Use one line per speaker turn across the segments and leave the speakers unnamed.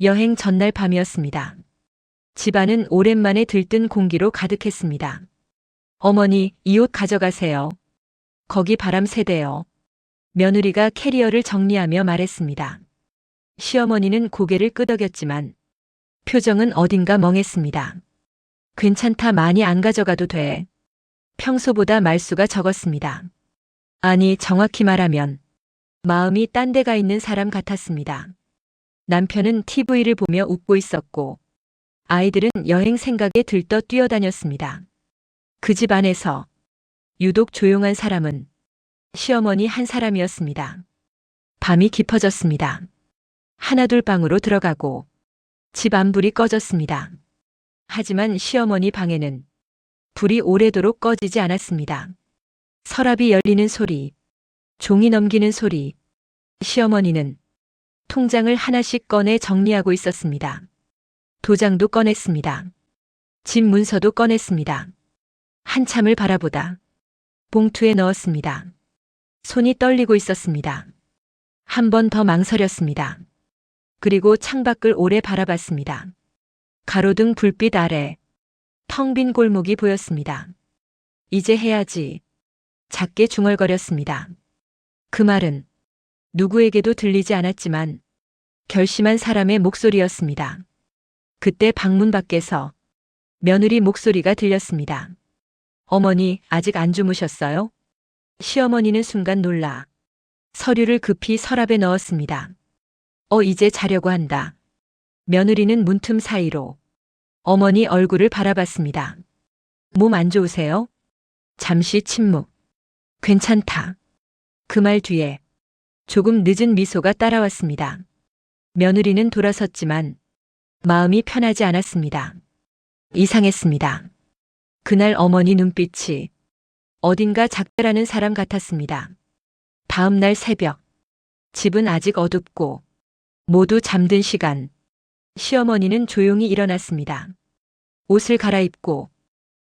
여행 전날 밤이었습니다. 집안은 오랜만에 들뜬 공기로 가득했습니다. 어머니, 이 옷 가져가세요. 거기 바람 세대요. 며느리가 캐리어를 정리하며 말했습니다. 시어머니는 고개를 끄덕였지만 표정은 어딘가 멍했습니다. 괜찮다, 많이 안 가져가도 돼. 평소보다 말수가 적었습니다. 아니, 정확히 말하면 마음이 딴 데 가 있는 사람 같았습니다. 남편은 TV를 보며 웃고 있었고 아이들은 여행 생각에 들떠 뛰어다녔습니다. 그 집 안에서 유독 조용한 사람은 시어머니 한 사람이었습니다. 밤이 깊어졌습니다. 하나둘 방으로 들어가고 집 안불이 꺼졌습니다. 하지만 시어머니 방에는 불이 오래도록 꺼지지 않았습니다. 서랍이 열리는 소리, 종이 넘기는 소리, 시어머니는 통장을 하나씩 꺼내 정리하고 있었습니다. 도장도 꺼냈습니다. 집 문서도 꺼냈습니다. 한참을 바라보다 봉투에 넣었습니다. 손이 떨리고 있었습니다. 한 번 더 망설였습니다. 그리고 창밖을 오래 바라봤습니다. 가로등 불빛 아래 텅 빈 골목이 보였습니다. 이제 해야지. 작게 중얼거렸습니다. 그 말은 누구에게도 들리지 않았지만 결심한 사람의 목소리였습니다. 그때 방문 밖에서 며느리 목소리가 들렸습니다. 어머니, 아직 안 주무셨어요? 시어머니는 순간 놀라 서류를 급히 서랍에 넣었습니다. 이제 자려고 한다. 며느리는 문틈 사이로 어머니 얼굴을 바라봤습니다. 몸 안 좋으세요? 잠시 침묵. 괜찮다. 그 말 뒤에 조금 늦은 미소가 따라왔습니다. 며느리는 돌아섰지만 마음이 편하지 않았습니다. 이상했습니다. 그날 어머니 눈빛이 어딘가 작다라는 사람 같았습니다. 다음 날 새벽, 집은 아직 어둡고 모두 잠든 시간, 시어머니는 조용히 일어났습니다. 옷을 갈아입고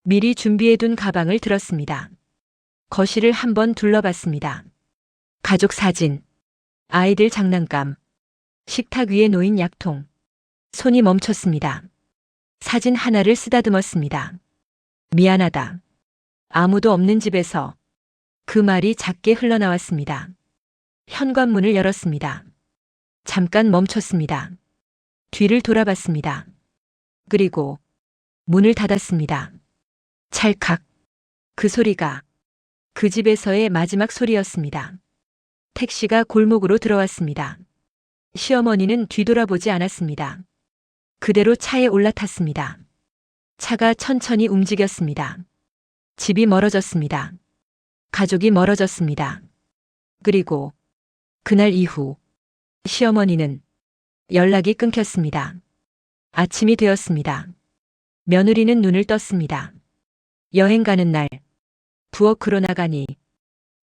미리 준비해둔 가방을 들었습니다. 거실을 한번 둘러봤습니다. 가족 사진, 아이들 장난감, 식탁 위에 놓인 약통. 손이 멈췄습니다. 사진 하나를 쓰다듬었습니다. 미안하다. 아무도 없는 집에서 그 말이 작게 흘러나왔습니다. 현관문을 열었습니다. 잠깐 멈췄습니다. 뒤를 돌아봤습니다. 그리고 문을 닫았습니다. 찰칵. 그 소리가 그 집에서의 마지막 소리였습니다. 택시가 골목으로 들어왔습니다. 시어머니는 뒤돌아보지 않았습니다. 그대로 차에 올라탔습니다. 차가 천천히 움직였습니다. 집이 멀어졌습니다. 가족이 멀어졌습니다. 그리고 그날 이후 시어머니는 연락이 끊겼습니다. 아침이 되었습니다. 며느리는 눈을 떴습니다. 여행 가는 날 부엌으로 나가니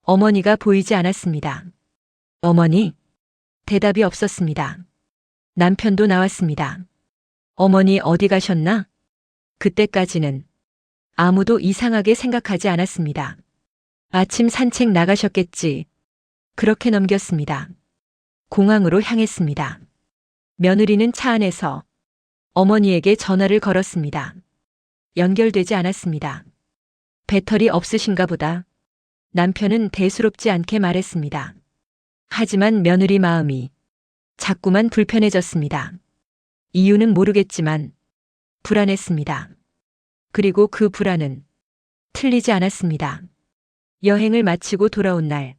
어머니가 보이지 않았습니다. 어머니? 대답이 없었습니다. 남편도 나왔습니다. 어머니 어디 가셨나? 그때까지는 아무도 이상하게 생각하지 않았습니다. 아침 산책 나가셨겠지. 그렇게 넘겼습니다. 공항으로 향했습니다. 며느리는 차 안에서 어머니에게 전화를 걸었습니다. 연결되지 않았습니다. 배터리 없으신가 보다. 남편은 대수롭지 않게 말했습니다. 하지만 며느리 마음이 자꾸만 불편해졌습니다. 이유는 모르겠지만 불안했습니다. 그리고 그 불안은 틀리지 않았습니다. 여행을 마치고 돌아온 날,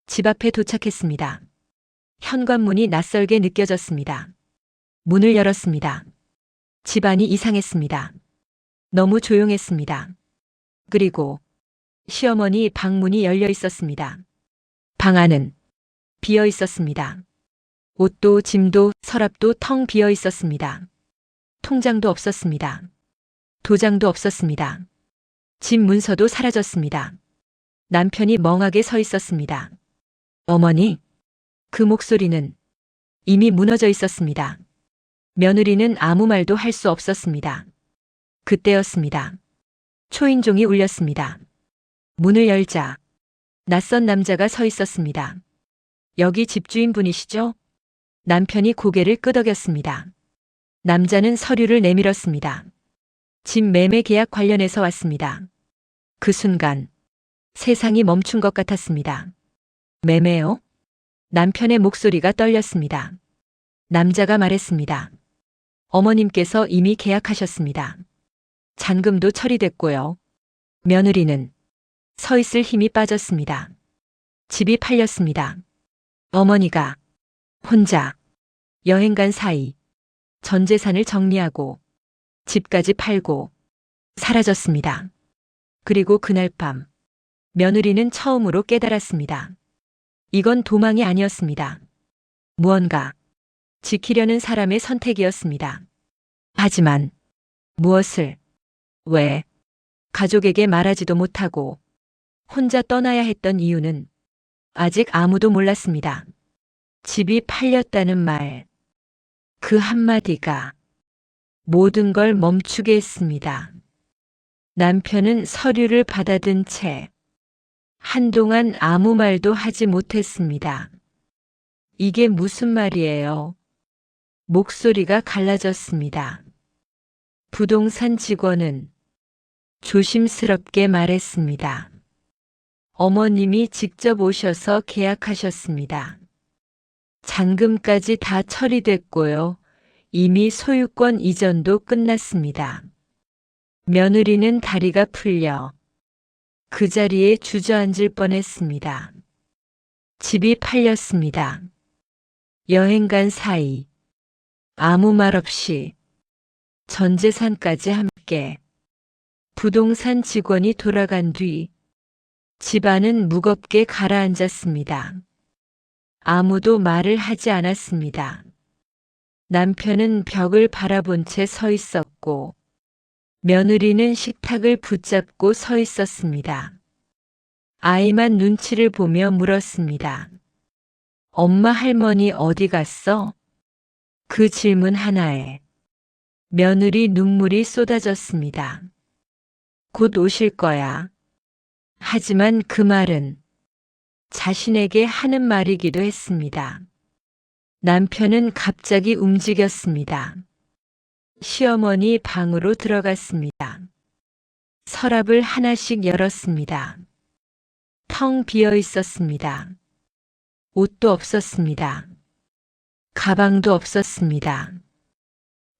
집 앞에 도착했습니다. 현관문이 낯설게 느껴졌습니다. 문을 열었습니다. 집안이 이상했습니다. 너무 조용했습니다. 그리고 시어머니 방문이 열려 있었습니다. 방 안은 비어 있었습니다. 옷도 짐도 서랍도 텅 비어 있었습니다. 통장도 없었습니다. 도장도 없었습니다. 집 문서도 사라졌습니다. 남편이 멍하게 서 있었습니다. 어머니? 그 목소리는 이미 무너져 있었습니다. 며느리는 아무 말도 할 수 없었습니다. 그때였습니다. 초인종이 울렸습니다. 문을 열자 낯선 남자가 서 있었습니다. 여기 집주인분이시죠? 남편이 고개를 끄덕였습니다. 남자는 서류를 내밀었습니다. 집 매매 계약 관련해서 왔습니다. 그 순간 세상이 멈춘 것 같았습니다. 매매요? 남편의 목소리가 떨렸습니다. 남자가 말했습니다. 어머님께서 이미 계약하셨습니다. 잔금도 처리됐고요. 며느리는 서 있을 힘이 빠졌습니다. 집이 팔렸습니다. 어머니가 혼자 여행 간 사이 전 재산을 정리하고 집까지 팔고 사라졌습니다. 그리고 그날 밤 며느리는 처음으로 깨달았습니다. 이건 도망이 아니었습니다. 무언가 지키려는 사람의 선택이었습니다. 하지만 무엇을, 왜, 가족에게 말하지도 못하고 혼자 떠나야 했던 이유는 아직 아무도 몰랐습니다. 집이 팔렸다는 말, 그 한마디가 모든 걸 멈추게 했습니다. 남편은 서류를 받아든 채 한동안 아무 말도 하지 못했습니다. 이게 무슨 말이에요? 목소리가 갈라졌습니다. 부동산 직원은 조심스럽게 말했습니다. 어머님이 직접 오셔서 계약하셨습니다. 잔금까지 다 처리됐고요. 이미 소유권 이전도 끝났습니다. 며느리는 다리가 풀려 그 자리에 주저앉을 뻔했습니다. 집이 팔렸습니다. 여행 간 사이 아무 말 없이 전 재산까지 함께 부동산 직원이 돌아간 뒤 집안은 무겁게 가라앉았습니다. 아무도 말을 하지 않았습니다. 남편은 벽을 바라본 채 서 있었고 며느리는 식탁을 붙잡고 서 있었습니다. 아이만 눈치를 보며 물었습니다. 엄마 할머니 어디 갔어? 그 질문 하나에 며느리 눈물이 쏟아졌습니다. 곧 오실 거야. 하지만 그 말은 자신에게 하는 말이기도 했습니다. 남편은 갑자기 움직였습니다. 시어머니 방으로 들어갔습니다. 서랍을 하나씩 열었습니다. 텅 비어 있었습니다. 옷도 없었습니다. 가방도 없었습니다.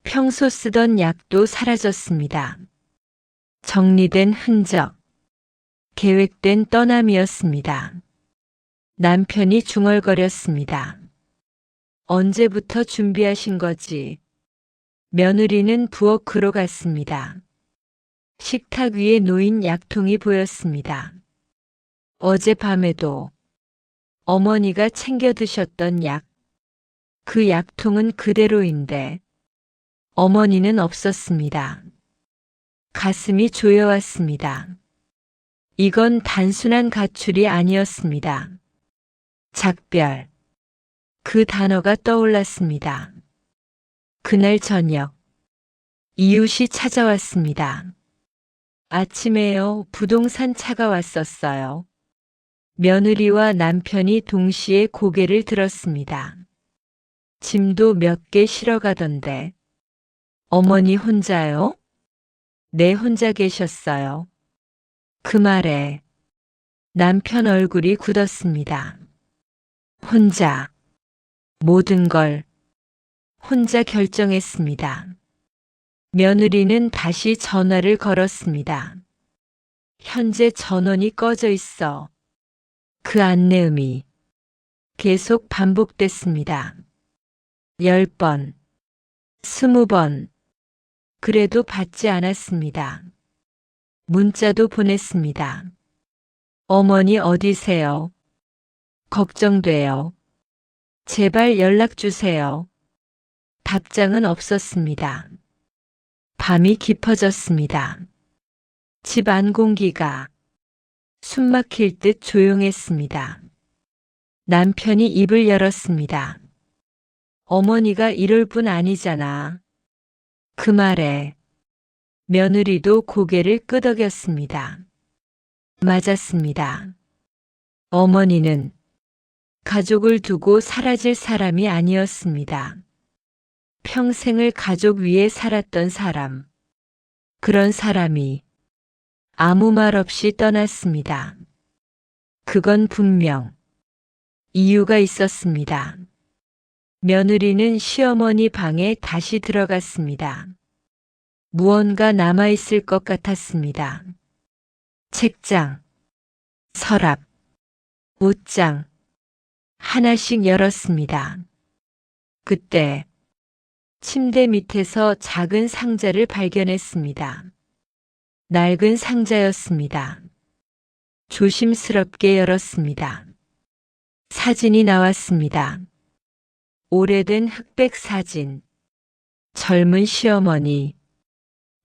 평소 쓰던 약도 사라졌습니다. 정리된 흔적, 계획된 떠남이었습니다. 남편이 중얼거렸습니다. 언제부터 준비하신 거지? 며느리는 부엌으로 갔습니다. 식탁 위에 놓인 약통이 보였습니다. 어젯밤에도 어머니가 챙겨 드셨던 약, 그 약통은 그대로인데 어머니는 없었습니다. 가슴이 조여왔습니다. 이건 단순한 가출이 아니었습니다. 작별, 그 단어가 떠올랐습니다. 그날 저녁, 이웃이 찾아왔습니다. 아침에요, 부동산 차가 왔었어요. 며느리와 남편이 동시에 고개를 들었습니다. 짐도 몇 개 실어 가던데. 어머니 혼자요? 네, 혼자 계셨어요. 그 말에 남편 얼굴이 굳었습니다. 혼자, 모든 걸 혼자 결정했습니다. 며느리는 다시 전화를 걸었습니다. 현재 전원이 꺼져 있어. 그 안내음이 계속 반복됐습니다. 10번, 20번, 그래도 받지 않았습니다. 문자도 보냈습니다. 어머니 어디세요? 걱정돼요. 제발 연락 주세요. 답장은 없었습니다. 밤이 깊어졌습니다. 집 안 공기가 숨 막힐 듯 조용했습니다. 남편이 입을 열었습니다. 어머니가 이럴 분 아니잖아. 그 말에 며느리도 고개를 끄덕였습니다. 맞았습니다. 어머니는 가족을 두고 사라질 사람이 아니었습니다. 평생을 가족 위에 살았던 사람. 그런 사람이 아무 말 없이 떠났습니다. 그건 분명 이유가 있었습니다. 며느리는 시어머니 방에 다시 들어갔습니다. 무언가 남아있을 것 같았습니다. 책장, 서랍, 옷장, 하나씩 열었습니다. 그때 침대 밑에서 작은 상자를 발견했습니다. 낡은 상자였습니다. 조심스럽게 열었습니다. 사진이 나왔습니다. 오래된 흑백 사진, 젊은 시어머니,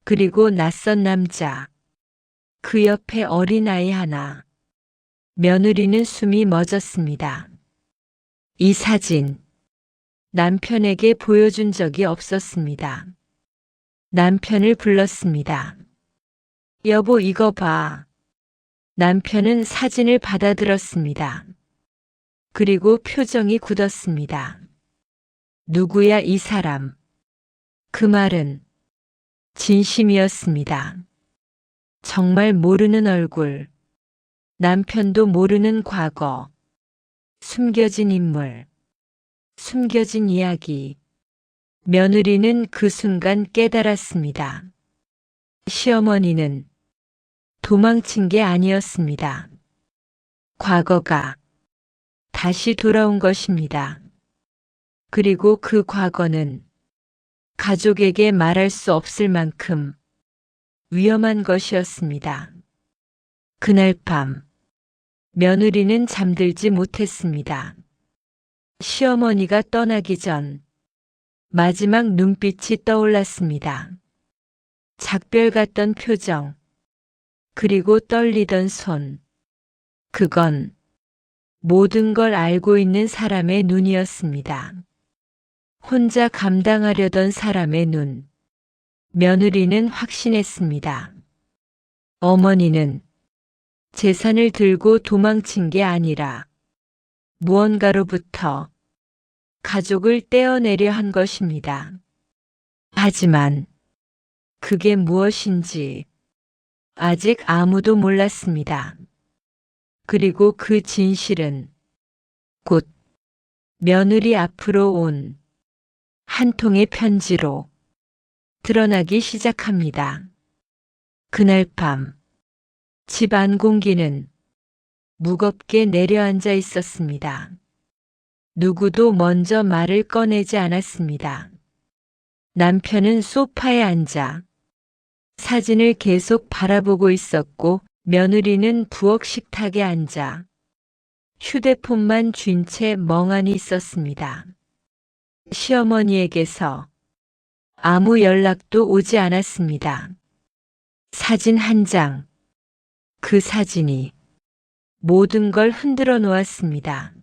그리고 낯선 남자, 그 옆에 어린아이 하나. 며느리는 숨이 멎었습니다. 이 사진, 남편에게 보여준 적이 없었습니다. 남편을 불렀습니다. 여보, 이거 봐. 남편은 사진을 받아들었습니다. 그리고 표정이 굳었습니다. 누구야 이 사람? 그 말은 진심이었습니다. 정말 모르는 얼굴, 남편도 모르는 과거, 숨겨진 인물, 숨겨진 이야기. 며느리는 그 순간 깨달았습니다. 시어머니는 도망친 게 아니었습니다. 과거가 다시 돌아온 것입니다. 그리고 그 과거는 가족에게 말할 수 없을 만큼 위험한 것이었습니다. 그날 밤, 며느리는 잠들지 못했습니다. 시어머니가 떠나기 전 마지막 눈빛이 떠올랐습니다. 작별 같던 표정, 그리고 떨리던 손. 그건 모든 걸 알고 있는 사람의 눈이었습니다. 혼자 감당하려던 사람의 눈. 며느리는 확신했습니다. 어머니는 재산을 들고 도망친 게 아니라 무언가로부터 가족을 떼어내려 한 것입니다. 하지만 그게 무엇인지 아직 아무도 몰랐습니다. 그리고 그 진실은 곧 며느리 앞으로 온 한 통의 편지로 드러나기 시작합니다. 그날 밤, 집 안 공기는 무겁게 내려앉아 있었습니다. 누구도 먼저 말을 꺼내지 않았습니다. 남편은 소파에 앉아 사진을 계속 바라보고 있었고, 며느리는 부엌 식탁에 앉아 휴대폰만 쥔 채 멍하니 있었습니다. 시어머니에게서 아무 연락도 오지 않았습니다. 사진 한 장, 그 사진이 모든 걸 흔들어 놓았습니다.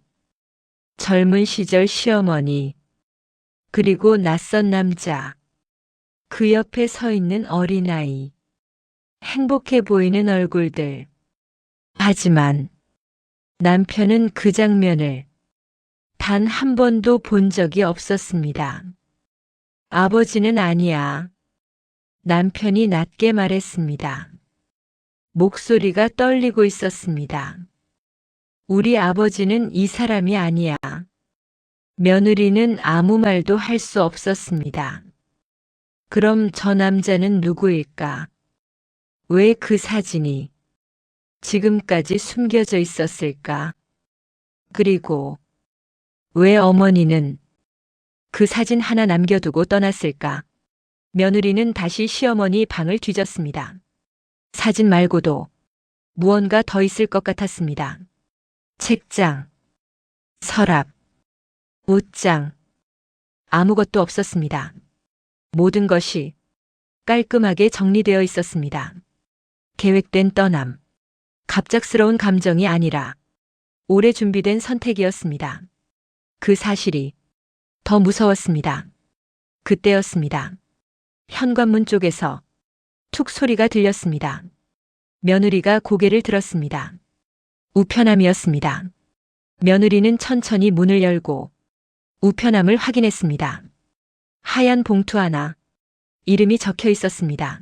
젊은 시절 시어머니, 그리고 낯선 남자, 그 옆에 서 있는 어린아이, 행복해 보이는 얼굴들. 하지만 남편은 그 장면을 단 한 번도 본 적이 없었습니다. 아버지는 아니야. 남편이 낮게 말했습니다. 목소리가 떨리고 있었습니다. 우리 아버지는 이 사람이 아니야. 며느리는 아무 말도 할 수 없었습니다. 그럼 저 남자는 누구일까? 왜 그 사진이 지금까지 숨겨져 있었을까? 그리고 왜 어머니는 그 사진 하나 남겨두고 떠났을까? 며느리는 다시 시어머니 방을 뒤졌습니다. 사진 말고도 무언가 더 있을 것 같았습니다. 책장, 서랍, 옷장, 아무것도 없었습니다. 모든 것이 깔끔하게 정리되어 있었습니다. 계획된 떠남, 갑작스러운 감정이 아니라 오래 준비된 선택이었습니다. 그 사실이 더 무서웠습니다. 그때였습니다. 현관문 쪽에서 툭 소리가 들렸습니다. 며느리가 고개를 들었습니다. 우편함이었습니다. 며느리는 천천히 문을 열고 우편함을 확인했습니다. 하얀 봉투 하나, 이름이 적혀 있었습니다.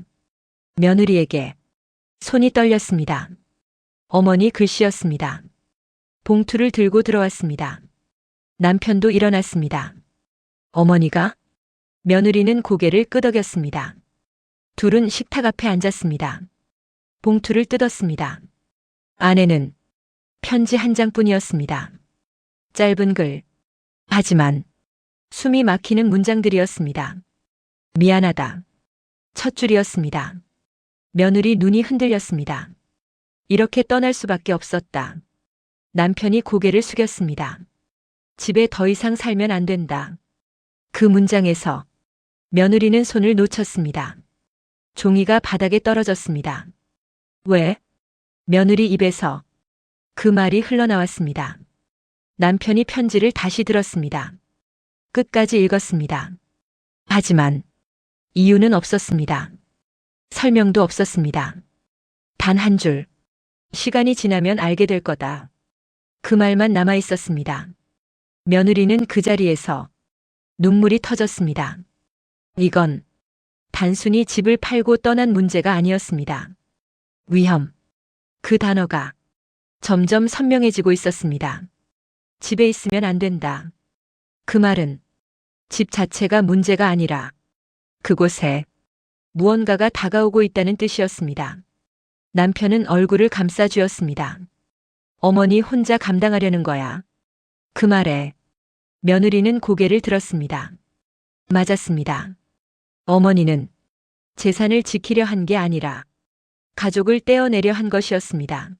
며느리에게 손이 떨렸습니다. 어머니 글씨였습니다. 봉투를 들고 들어왔습니다. 남편도 일어났습니다. 어머니가? 며느리는 고개를 끄덕였습니다. 둘은 식탁 앞에 앉았습니다. 봉투를 뜯었습니다. 안에는 편지 한 장뿐이었습니다. 짧은 글, 하지만 숨이 막히는 문장들이었습니다. 미안하다. 첫 줄이었습니다. 며느리 눈이 흔들렸습니다. 이렇게 떠날 수밖에 없었다. 남편이 고개를 숙였습니다. 집에 더 이상 살면 안 된다. 그 문장에서 며느리는 손을 놓쳤습니다. 종이가 바닥에 떨어졌습니다. 왜? 며느리 입에서 그 말이 흘러나왔습니다. 남편이 편지를 다시 들었습니다. 끝까지 읽었습니다. 하지만 이유는 없었습니다. 설명도 없었습니다. 단 한 줄. 시간이 지나면 알게 될 거다. 그 말만 남아 있었습니다. 며느리는 그 자리에서 눈물이 터졌습니다. 이건 단순히 집을 팔고 떠난 문제가 아니었습니다. 위험. 그 단어가 점점 선명해지고 있었습니다. 집에 있으면 안 된다. 그 말은 집 자체가 문제가 아니라 그곳에 무언가가 다가오고 있다는 뜻이었습니다. 남편은 얼굴을 감싸쥐었습니다. 어머니 혼자 감당하려는 거야. 그 말에 며느리는 고개를 들었습니다. 맞았습니다. 어머니는 재산을 지키려 한 게 아니라 가족을 떼어내려 한 것이었습니다.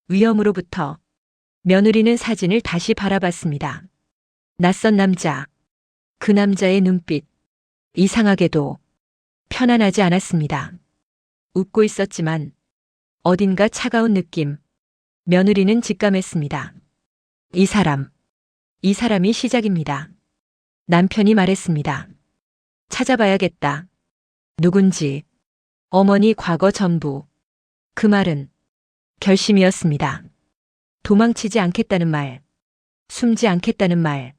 위험으로부터 며느리는 사진을 다시 바라봤습니다. 낯선 남자. 그 남자의 눈빛. 이상하게도 편안하지 않았습니다. 웃고 있었지만 어딘가 차가운 느낌. 며느리는 직감했습니다. 이 사람이 시작입니다. 남편이 말했습니다. 찾아봐야겠다. 누군지. 어머니 과거 전부. 그 말은 결심이었습니다. 도망치지 않겠다는 말. 숨지 않겠다는 말.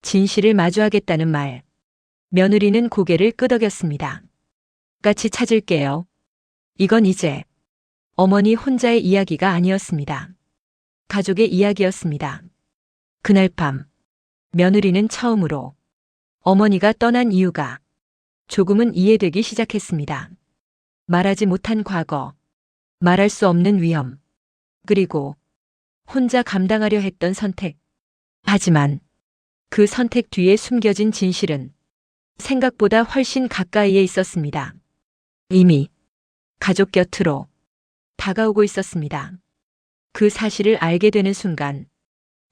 진실을 마주하겠다는 말. 며느리는 고개를 끄덕였습니다. 같이 찾을게요. 이건 이제 어머니 혼자의 이야기가 아니었습니다. 가족의 이야기였습니다. 그날 밤 며느리는 처음으로 어머니가 떠난 이유가 조금은 이해되기 시작했습니다. 말하지 못한 과거, 말할 수 없는 위험, 그리고 혼자 감당하려 했던 선택. 하지만 그 선택 뒤에 숨겨진 진실은 생각보다 훨씬 가까이에 있었습니다. 이미 가족 곁으로 다가오고 있었습니다. 그 사실을 알게 되는 순간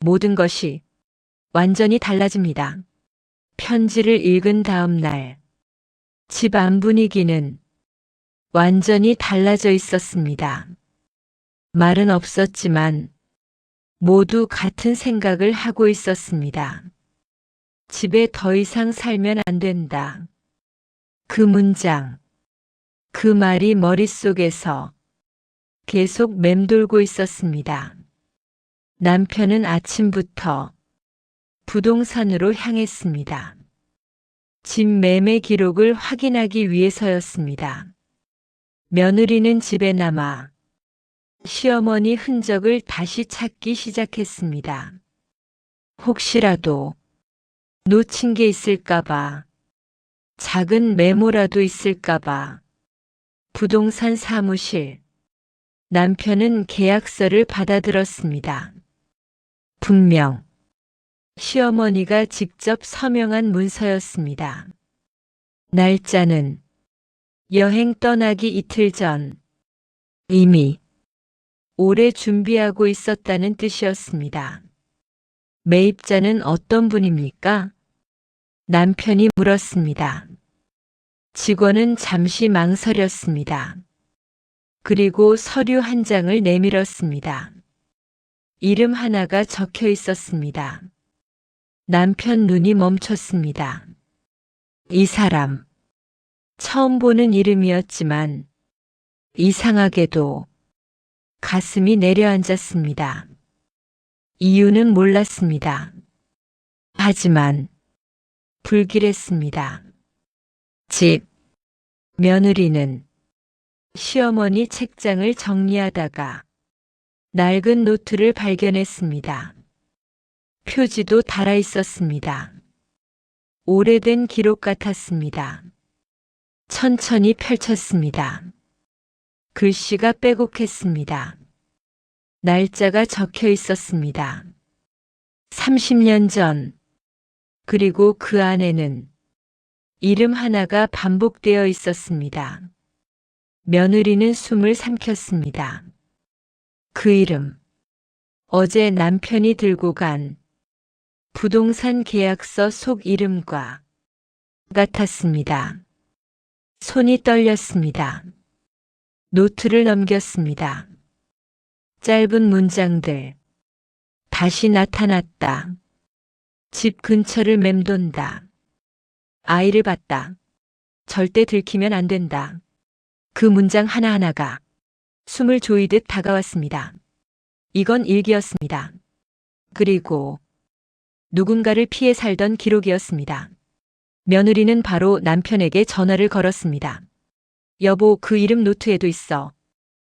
모든 것이 완전히 달라집니다. 편지를 읽은 다음 날, 집 안 분위기는 완전히 달라져 있었습니다. 말은 없었지만 모두 같은 생각을 하고 있었습니다. 집에 더 이상 살면 안 된다. 그 문장, 그 말이 머릿속에서 계속 맴돌고 있었습니다. 남편은 아침부터 부동산으로 향했습니다. 집 매매 기록을 확인하기 위해서였습니다. 며느리는 집에 남아 시어머니 흔적을 다시 찾기 시작했습니다. 혹시라도 놓친 게 있을까봐, 작은 메모라도 있을까봐. 부동산 사무실. 남편은 계약서를 받아들었습니다. 분명 시어머니가 직접 서명한 문서였습니다. 날짜는 여행 떠나기 이틀 전. 이미 오래 준비하고 있었다는 뜻이었습니다. 매입자는 어떤 분입니까? 남편이 물었습니다. 직원은 잠시 망설였습니다. 그리고 서류 한 장을 내밀었습니다. 이름 하나가 적혀 있었습니다. 남편 눈이 멈췄습니다. 이 사람, 처음 보는 이름이었지만 이상하게도 가슴이 내려앉았습니다. 이유는 몰랐습니다. 하지만 불길했습니다. 집. 며느리는 시어머니 책장을 정리하다가 낡은 노트를 발견했습니다. 표지도 달아 있었습니다. 오래된 기록 같았습니다. 천천히 펼쳤습니다. 글씨가 빼곡했습니다. 날짜가 적혀 있었습니다. 30년 전. 그리고 그 안에는 이름 하나가 반복되어 있었습니다. 며느리는 숨을 삼켰습니다. 그 이름. 어제 남편이 들고 간 부동산 계약서 속 이름과 같았습니다. 손이 떨렸습니다. 노트를 넘겼습니다. 짧은 문장들. 다시 나타났다. 집 근처를 맴돈다. 아이를 봤다. 절대 들키면 안 된다. 그 문장 하나하나가 숨을 조이듯 다가왔습니다. 이건 일기였습니다. 그리고 누군가를 피해 살던 기록이었습니다. 며느리는 바로 남편에게 전화를 걸었습니다. 여보, 그 이름 노트에도 있어.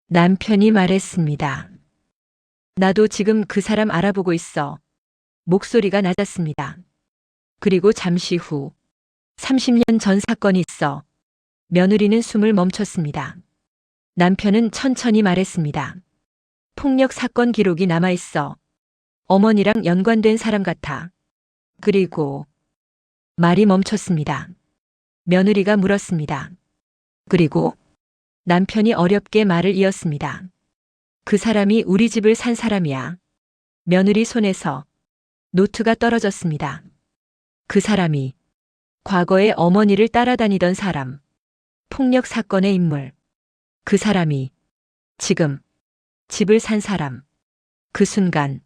남편이 말했습니다. 나도 지금 그 사람 알아보고 있어. 목소리가 낮았습니다. 그리고 잠시 후 30년 전 사건이 있어. 며느리는 숨을 멈췄습니다. 남편은 천천히 말했습니다. 폭력 사건 기록이 남아있어. 어머니랑 연관된 사람 같아. 그리고 말이 멈췄습니다. 며느리가 물었습니다. 그리고 남편이 어렵게 말을 이었습니다. 그 사람이 우리 집을 산 사람이야. 며느리 손에서 노트가 떨어졌습니다. 그 사람이 과거에 어머니를 따라다니던 사람. 폭력 사건의 인물. 그 사람이 지금 집을 산 사람. 그 순간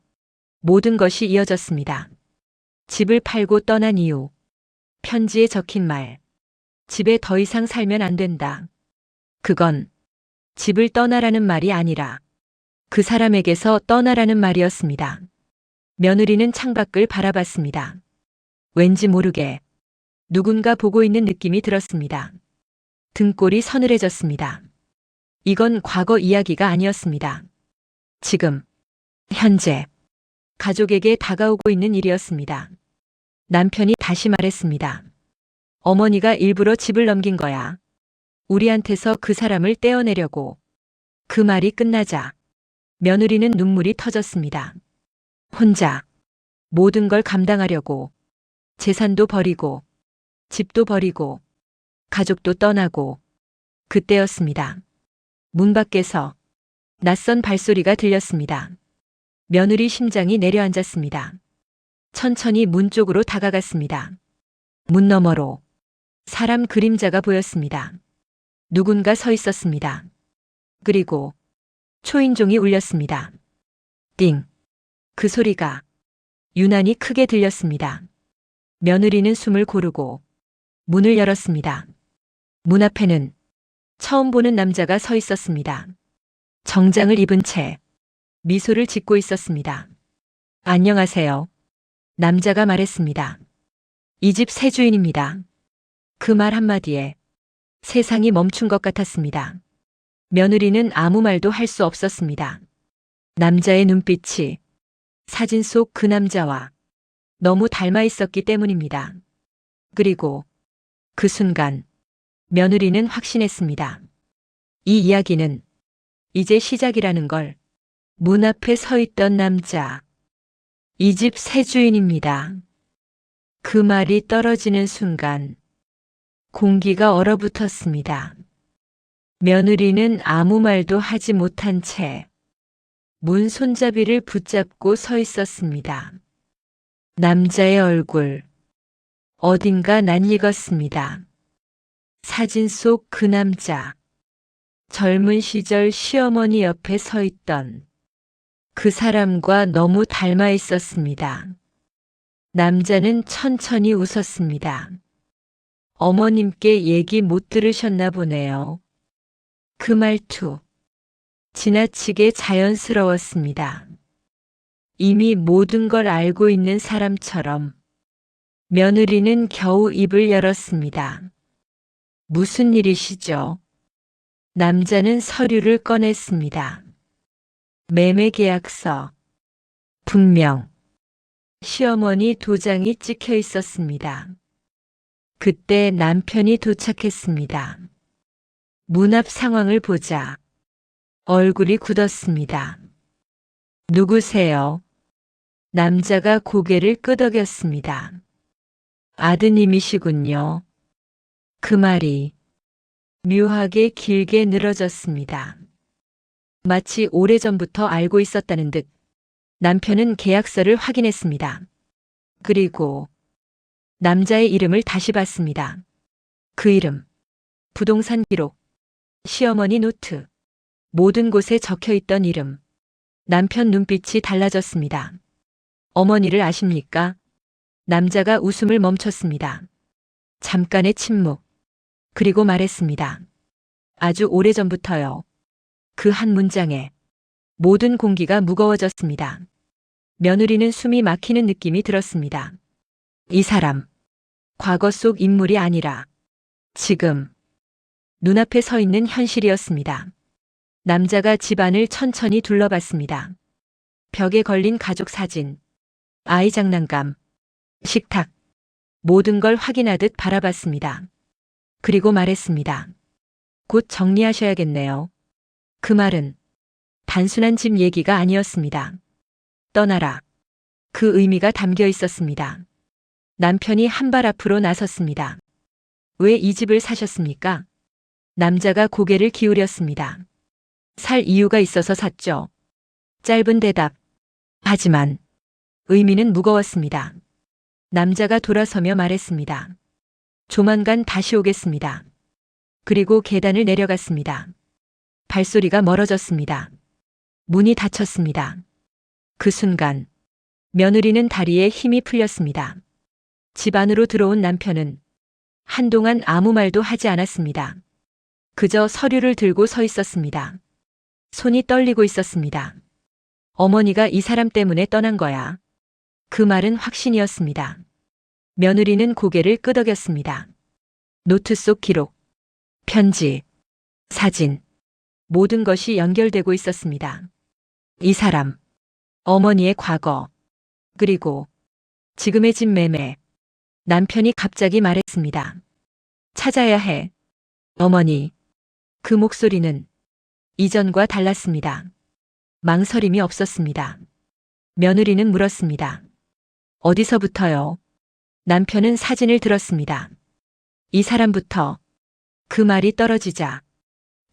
모든 것이 이어졌습니다. 집을 팔고 떠난 이유. 편지에 적힌 말. 집에 더 이상 살면 안 된다. 그건 집을 떠나라는 말이 아니라 그 사람에게서 떠나라는 말이었습니다. 며느리는 창밖을 바라봤습니다. 왠지 모르게 누군가 보고 있는 느낌이 들었습니다. 등골이 서늘해졌습니다. 이건 과거 이야기가 아니었습니다. 지금, 현재, 가족에게 다가오고 있는 일이었습니다. 남편이 다시 말했습니다. 어머니가 일부러 집을 넘긴 거야. 우리한테서 그 사람을 떼어내려고. 그 말이 끝나자 며느리는 눈물이 터졌습니다. 혼자 모든 걸 감당하려고 재산도 버리고 집도 버리고 가족도 떠나고 그때였습니다. 문 밖에서 낯선 발소리가 들렸습니다. 며느리 심장이 내려앉았습니다. 천천히 문 쪽으로 다가갔습니다. 문 너머로 사람 그림자가 보였습니다. 누군가 서 있었습니다. 그리고 초인종이 울렸습니다. 띵. 그 소리가 유난히 크게 들렸습니다. 며느리는 숨을 고르고 문을 열었습니다. 문 앞에는 처음 보는 남자가 서 있었습니다. 정장을 입은 채 미소를 짓고 있었습니다. 안녕하세요. 남자가 말했습니다. 이 집 새 주인입니다. 그 말 한마디에 세상이 멈춘 것 같았습니다. 며느리는 아무 말도 할 수 없었습니다. 남자의 눈빛이 사진 속 그 남자와 너무 닮아 있었기 때문입니다. 그리고 그 순간 며느리는 확신했습니다. 이 이야기는 이제 시작이라는 걸. 문 앞에 서 있던 남자. 이 집 새 주인입니다. 그 말이 떨어지는 순간 공기가 얼어붙었습니다. 며느리는 아무 말도 하지 못한 채 문 손잡이를 붙잡고 서 있었습니다. 남자의 얼굴. 어딘가 낯익었습니다. 사진 속 그 남자. 젊은 시절 시어머니 옆에 서 있던 그 사람과 너무 닮아 있었습니다. 남자는 천천히 웃었습니다. 어머님께 얘기 못 들으셨나 보네요. 그 말투. 지나치게 자연스러웠습니다. 이미 모든 걸 알고 있는 사람처럼 며느리는 겨우 입을 열었습니다. 무슨 일이시죠? 남자는 서류를 꺼냈습니다. 매매 계약서. 분명 시어머니 도장이 찍혀 있었습니다. 그때 남편이 도착했습니다. 문 앞 상황을 보자 얼굴이 굳었습니다. 누구세요? 남자가 고개를 끄덕였습니다. 아드님이시군요. 그 말이 묘하게 길게 늘어졌습니다. 마치 오래전부터 알고 있었다는 듯 남편은 계약서를 확인했습니다. 그리고 남자의 이름을 다시 봤습니다. 그 이름, 부동산 기록, 시어머니 노트, 모든 곳에 적혀 있던 이름. 남편 눈빛이 달라졌습니다. 어머니를 아십니까? 남자가 웃음을 멈췄습니다. 잠깐의 침묵. 그리고 말했습니다. 아주 오래전부터요. 그 한 문장에 모든 공기가 무거워졌습니다. 며느리는 숨이 막히는 느낌이 들었습니다. 이 사람, 과거 속 인물이 아니라 지금 눈앞에 서 있는 현실이었습니다. 남자가 집안을 천천히 둘러봤습니다. 벽에 걸린 가족 사진, 아이 장난감, 식탁, 모든 걸 확인하듯 바라봤습니다. 그리고 말했습니다. 곧 정리하셔야겠네요. 그 말은 단순한 집 얘기가 아니었습니다. 떠나라. 그 의미가 담겨 있었습니다. 남편이 한 발 앞으로 나섰습니다. 왜 이 집을 사셨습니까? 남자가 고개를 기울였습니다. 살 이유가 있어서 샀죠. 짧은 대답. 하지만 의미는 무거웠습니다. 남자가 돌아서며 말했습니다. 조만간 다시 오겠습니다. 그리고 계단을 내려갔습니다. 발소리가 멀어졌습니다. 문이 닫혔습니다. 그 순간 며느리는 다리에 힘이 풀렸습니다. 집 안으로 들어온 남편은 한동안 아무 말도 하지 않았습니다. 그저 서류를 들고 서 있었습니다. 손이 떨리고 있었습니다. 어머니가 이 사람 때문에 떠난 거야. 그 말은 확신이었습니다. 며느리는 고개를 끄덕였습니다. 노트 속 기록, 편지, 사진, 모든 것이 연결되고 있었습니다. 이 사람, 어머니의 과거, 그리고 지금의 집 매매. 남편이 갑자기 말했습니다. 찾아야 해. 어머니. 그 목소리는 이전과 달랐습니다. 망설임이 없었습니다. 며느리는 물었습니다. 어디서부터요? 남편은 사진을 들었습니다. 이 사람부터. 그 말이 떨어지자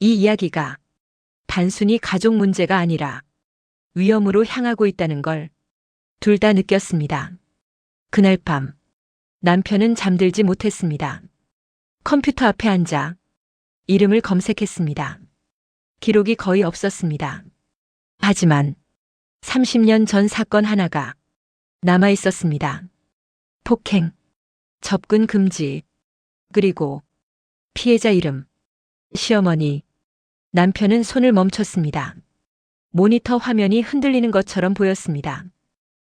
이 이야기가 단순히 가족 문제가 아니라 위험으로 향하고 있다는 걸 둘 다 느꼈습니다. 그날 밤 남편은 잠들지 못했습니다. 컴퓨터 앞에 앉아 이름을 검색했습니다. 기록이 거의 없었습니다. 하지만 30년 전 사건 하나가 남아 있었습니다. 폭행, 접근 금지, 그리고 피해자 이름, 시어머니. 남편은 손을 멈췄습니다. 모니터 화면이 흔들리는 것처럼 보였습니다.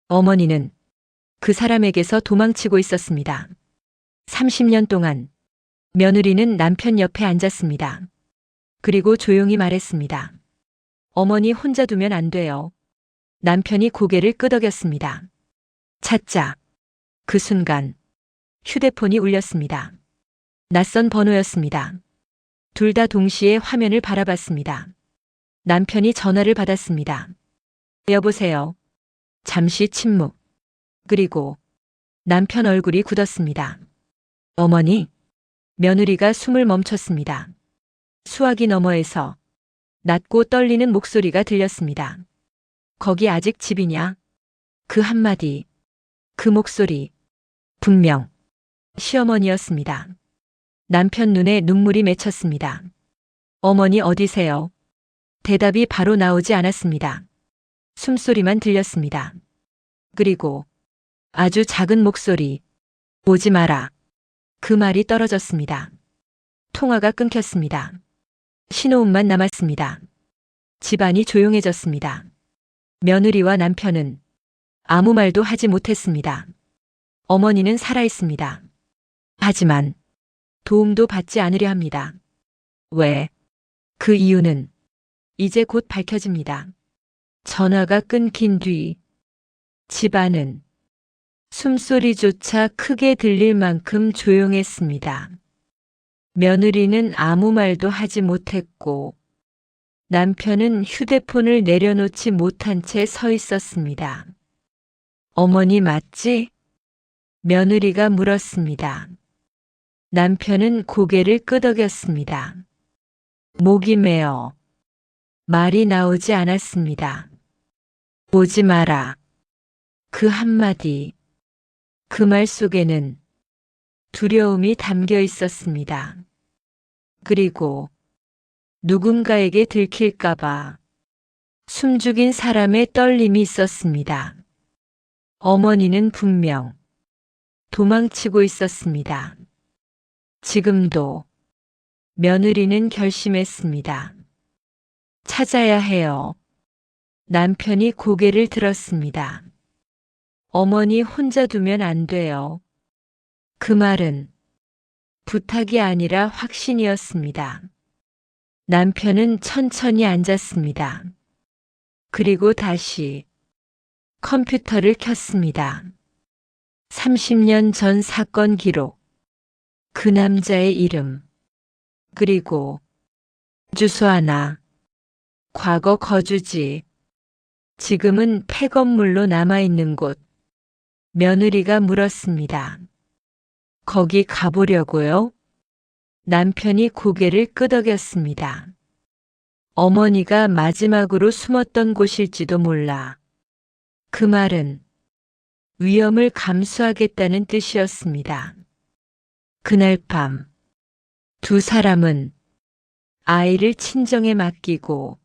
어머니는 그 사람에게서 도망치고 있었습니다. 30년 동안 며느리는 남편 옆에 앉았습니다. 그리고 조용히 말했습니다. 어머니 혼자 두면 안 돼요. 남편이 고개를 끄덕였습니다. 찾자. 그 순간 휴대폰이 울렸습니다. 낯선 번호였습니다. 둘 다 동시에 화면을 바라봤습니다. 남편이 전화를 받았습니다. 여보세요. 잠시 침묵. 그리고 남편 얼굴이 굳었습니다. 어머니. 며느리가 숨을 멈췄습니다. 수화기 너머에서 낮고 떨리는 목소리가 들렸습니다. 거기 아직 집이냐? 그 한마디, 그 목소리, 분명 시어머니였습니다. 남편 눈에 눈물이 맺혔습니다. 어머니 어디세요? 대답이 바로 나오지 않았습니다. 숨소리만 들렸습니다. 그리고 아주 작은 목소리, 오지 마라. 그 말이 떨어졌습니다. 통화가 끊겼습니다. 신호음만 남았습니다. 집안이 조용해졌습니다. 며느리와 남편은 아무 말도 하지 못했습니다. 어머니는 살아있습니다. 하지만 도움도 받지 않으려 합니다. 왜? 그 이유는 이제 곧 밝혀집니다. 전화가 끊긴 뒤 집안은 숨소리조차 크게 들릴 만큼 조용했습니다. 며느리는 아무 말도 하지 못했고 남편은 휴대폰을 내려놓지 못한 채 서 있었습니다. 어머니 맞지? 며느리가 물었습니다. 남편은 고개를 끄덕였습니다. 목이 메어 말이 나오지 않았습니다. 오지 마라. 그 한마디, 그 말 속에는 두려움이 담겨 있었습니다. 그리고 누군가에게 들킬까봐 숨죽인 사람의 떨림이 있었습니다. 어머니는 분명 도망치고 있었습니다. 지금도 며느리는 결심했습니다. 찾아야 해요. 남편이 고개를 들었습니다. 어머니 혼자 두면 안 돼요. 그 말은 부탁이 아니라 확신이었습니다. 남편은 천천히 앉았습니다. 그리고 다시 컴퓨터를 켰습니다. 30년 전 사건 기록, 그 남자의 이름, 그리고 주소 하나, 과거 거주지, 지금은 폐건물로 남아있는 곳. 며느리가 물었습니다. 거기 가보려고요? 남편이 고개를 끄덕였습니다. 어머니가 마지막으로 숨었던 곳일지도 몰라. 그 말은 위험을 감수하겠다는 뜻이었습니다. 그날 밤, 두 사람은 아이를 친정에 맡기고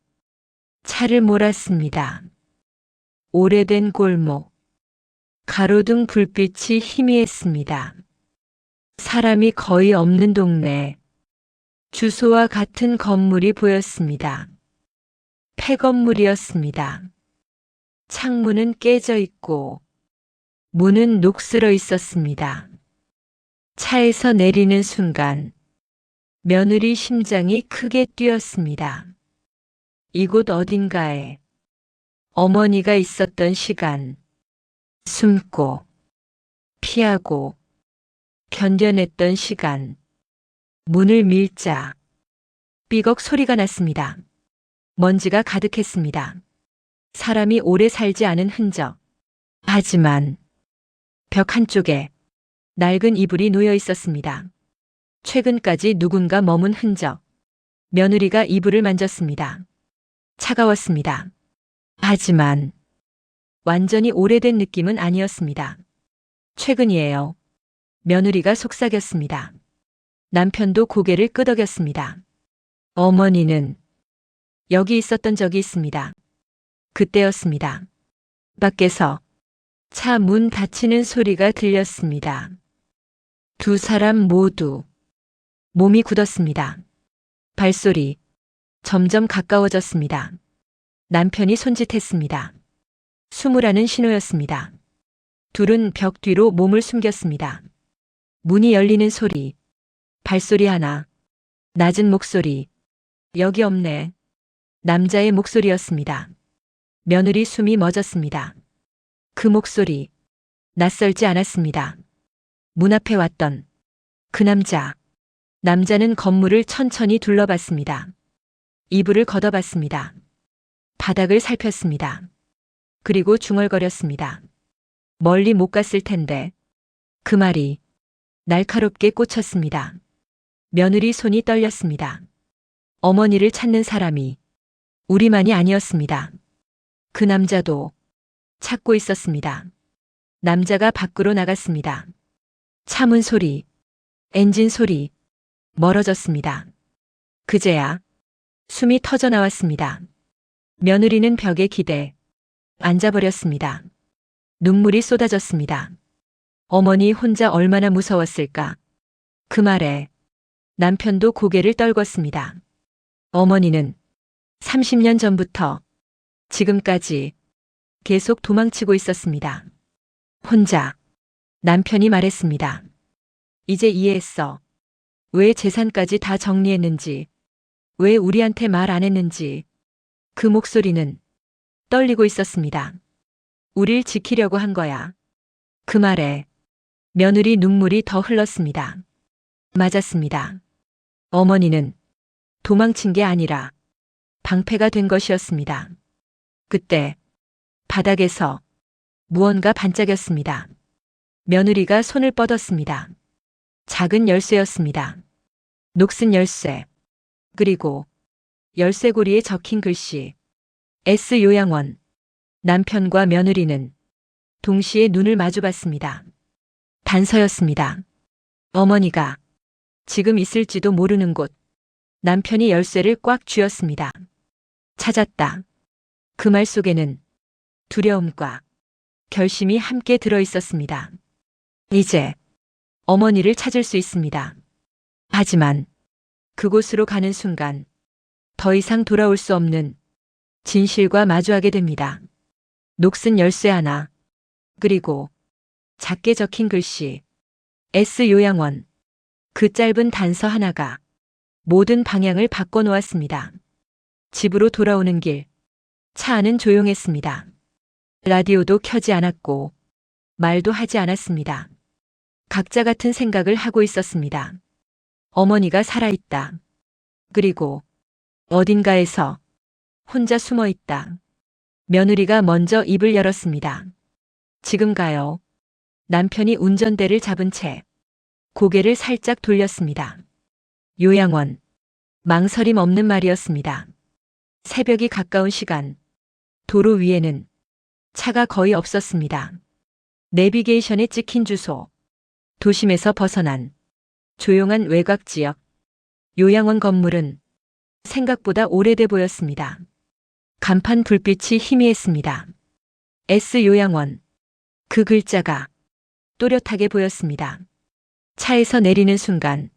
차를 몰았습니다. 오래된 골목, 가로등 불빛이 희미했습니다. 사람이 거의 없는 동네, 주소와 같은 건물이 보였습니다. 폐건물이었습니다. 창문은 깨져 있고 문은 녹슬어 있었습니다. 차에서 내리는 순간 며느리 심장이 크게 뛰었습니다. 이곳 어딘가에 어머니가 있었던 시간, 숨고, 피하고, 견뎌냈던 시간, 문을 밀자, 삐걱 소리가 났습니다. 먼지가 가득했습니다. 사람이 오래 살지 않은 흔적. 하지만 벽 한쪽에 낡은 이불이 놓여 있었습니다. 최근까지 누군가 머문 흔적. 며느리가 이불을 만졌습니다. 차가웠습니다. 하지만 완전히 오래된 느낌은 아니었습니다. 최근이에요. 며느리가 속삭였습니다. 남편도 고개를 끄덕였습니다. 어머니는 여기 있었던 적이 있습니다. 그때였습니다. 밖에서 차 문 닫히는 소리가 들렸습니다. 두 사람 모두 몸이 굳었습니다. 발소리 점점 가까워졌습니다. 남편이 손짓했습니다. 숨으라는 신호였습니다. 둘은 벽 뒤로 몸을 숨겼습니다. 문이 열리는 소리, 발소리 하나, 낮은 목소리, 여기 없네. 남자의 목소리였습니다. 며느리 숨이 멎었습니다. 그 목소리, 낯설지 않았습니다. 문 앞에 왔던 그 남자. 남자는 건물을 천천히 둘러봤습니다. 이불을 걷어봤습니다. 바닥을 살폈습니다. 그리고 중얼거렸습니다. 멀리 못 갔을 텐데. 그 말이 날카롭게 꽂혔습니다. 며느리 손이 떨렸습니다. 어머니를 찾는 사람이 우리만이 아니었습니다. 그 남자도 찾고 있었습니다. 남자가 밖으로 나갔습니다. 차문 소리, 엔진 소리, 멀어졌습니다. 그제야 숨이 터져 나왔습니다. 며느리는 벽에 기대 앉아버렸습니다. 눈물이 쏟아졌습니다. 어머니 혼자 얼마나 무서웠을까. 그 말에 남편도 고개를 떨궜습니다. 어머니는 30년 전부터 지금까지 계속 도망치고 있었습니다. 혼자. 남편이 말했습니다. 이제 이해했어. 왜 재산까지 다 정리했는지, 왜 우리한테 말 안 했는지, 그 목소리는 떨리고 있었습니다. 우릴 지키려고 한 거야. 그 말에 며느리 눈물이 더 흘렀습니다. 맞았습니다. 어머니는 도망친 게 아니라 방패가 된 것이었습니다. 그때 바닥에서 무언가 반짝였습니다. 며느리가 손을 뻗었습니다. 작은 열쇠였습니다. 녹슨 열쇠. 그리고 열쇠고리에 적힌 글씨. S 요양원. 남편과 며느리는 동시에 눈을 마주봤습니다. 단서였습니다. 어머니가 지금 있을지도 모르는 곳. 남편이 열쇠를 꽉 쥐었습니다. 찾았다. 그 말 속에는 두려움과 결심이 함께 들어 있었습니다. 이제 어머니를 찾을 수 있습니다. 하지만 그곳으로 가는 순간 더 이상 돌아올 수 없는 진실과 마주하게 됩니다. 녹슨 열쇠 하나, 그리고 작게 적힌 글씨, S 요양원. 그 짧은 단서 하나가 모든 방향을 바꿔놓았습니다. 집으로 돌아오는 길, 차 안은 조용했습니다. 라디오도 켜지 않았고 말도 하지 않았습니다. 각자 같은 생각을 하고 있었습니다. 어머니가 살아있다. 그리고 어딘가에서 혼자 숨어 있다. 며느리가 먼저 입을 열었습니다. 지금 가요. 남편이 운전대를 잡은 채 고개를 살짝 돌렸습니다. 요양원. 망설임 없는 말이었습니다. 새벽이 가까운 시간. 도로 위에는 차가 거의 없었습니다. 내비게이션에 찍힌 주소. 도심에서 벗어난 조용한 외곽 지역. 요양원 건물은 생각보다 오래돼 보였습니다. 간판 불빛이 희미했습니다. S 요양원. 그 글자가 또렷하게 보였습니다. 차에서 내리는 순간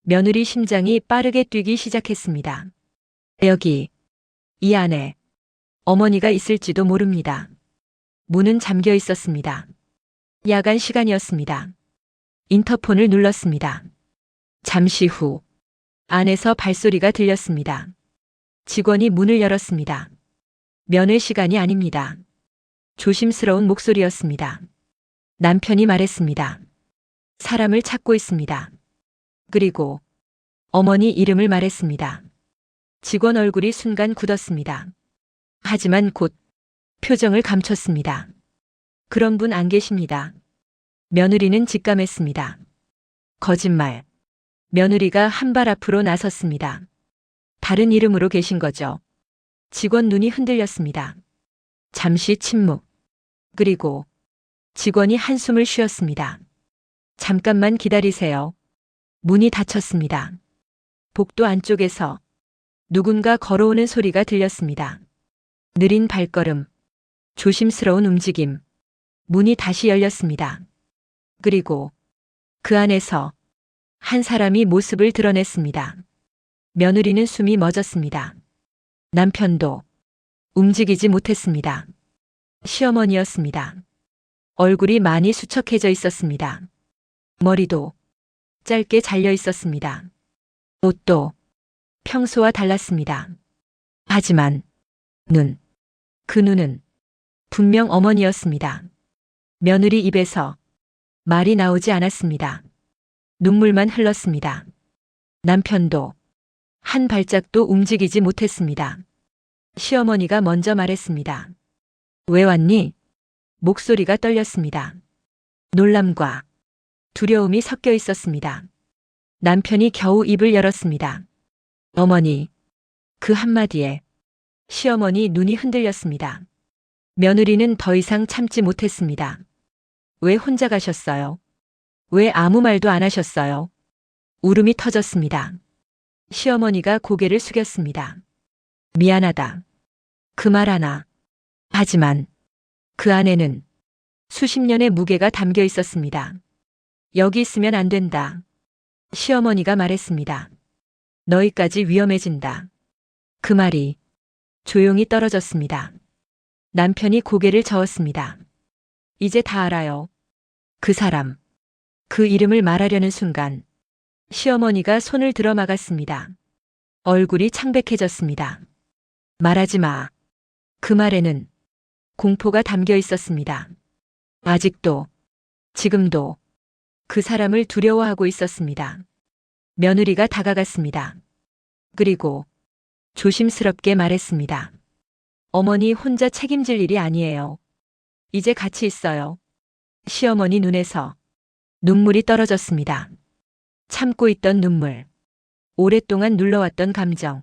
며느리 심장이 빠르게 뛰기 시작했습니다. 여기, 이 안에 어머니가 있을지도 모릅니다. 문은 잠겨 있었습니다. 야간 시간이었습니다. 인터폰을 눌렀습니다. 잠시 후 안에서 발소리가 들렸습니다. 직원이 문을 열었습니다. 면회 시간이 아닙니다. 조심스러운 목소리였습니다. 남편이 말했습니다. 사람을 찾고 있습니다. 그리고 어머니 이름을 말했습니다. 직원 얼굴이 순간 굳었습니다. 하지만 곧 표정을 감췄습니다. 그런 분 안 계십니다. 며느리는 직감했습니다. 거짓말. 며느리가 한 발 앞으로 나섰습니다. 다른 이름으로 계신 거죠. 직원 눈이 흔들렸습니다. 잠시 침묵. 그리고 직원이 한숨을 쉬었습니다. 잠깐만 기다리세요. 문이 닫혔습니다. 복도 안쪽에서 누군가 걸어오는 소리가 들렸습니다. 느린 발걸음, 조심스러운 움직임. 문이 다시 열렸습니다. 그리고 그 안에서 한 사람이 모습을 드러냈습니다. 며느리는 숨이 멎었습니다. 남편도 움직이지 못했습니다. 시어머니였습니다. 얼굴이 많이 수척해져 있었습니다. 머리도 짧게 잘려 있었습니다. 옷도 평소와 달랐습니다. 하지만 그 눈은 분명 어머니였습니다. 며느리 입에서 말이 나오지 않았습니다. 눈물만 흘렀습니다. 남편도 한 발짝도 움직이지 못했습니다. 시어머니가 먼저 말했습니다. 왜 왔니? 목소리가 떨렸습니다. 놀람과 두려움이 섞여 있었습니다. 남편이 겨우 입을 열었습니다. 어머니. 그 한마디에 시어머니 눈이 흔들렸습니다. 며느리는 더 이상 참지 못했습니다. 왜 혼자 가셨어요? 왜 아무 말도 안 하셨어요? 울음이 터졌습니다. 시어머니가 고개를 숙였습니다. 미안하다. 그 말 하나. 하지만 그 안에는 수십 년의 무게가 담겨 있었습니다. 여기 있으면 안 된다. 시어머니가 말했습니다. 너희까지 위험해진다. 그 말이 조용히 떨어졌습니다. 남편이 고개를 저었습니다. 이제 다 알아요. 그 사람, 그 이름을 말하려는 순간 시어머니가 손을 들어 막았습니다. 얼굴이 창백해졌습니다. 말하지 마. 그 말에는 공포가 담겨 있었습니다. 아직도, 지금도 그 사람을 두려워하고 있었습니다. 며느리가 다가갔습니다. 그리고 조심스럽게 말했습니다. 어머니 혼자 책임질 일이 아니에요. 이제 같이 있어요. 시어머니 눈에서 눈물이 떨어졌습니다. 참고 있던 눈물. 오랫동안 눌러왔던 감정.